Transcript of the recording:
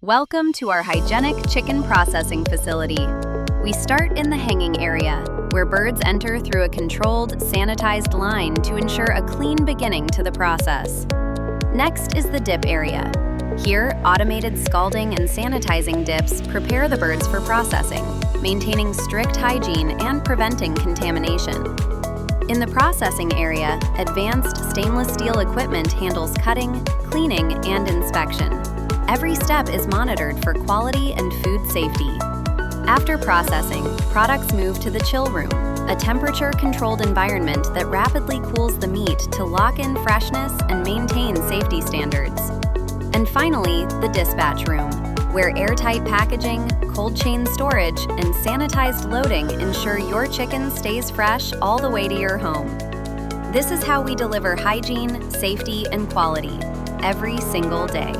Welcome to our hygienic chicken processing facility. We start in the hanging area, where birds enter through a controlled, sanitized line to ensure a clean beginning to the process. Next is the dip area. Here, automated scalding and sanitizing dips prepare the birds for processing, maintaining strict hygiene and preventing contamination. In the processing area, advanced stainless steel equipment handles cutting, cleaning, and inspection. Every step is monitored for quality and food safety. After processing, products move to the chill room, a temperature-controlled environment that rapidly cools the meat to lock in freshness and maintain safety standards. And finally, the dispatch room, where airtight packaging, cold chain storage, and sanitized loading ensure your chicken stays fresh all the way to your home. This is how we deliver hygiene, safety, and quality every single day.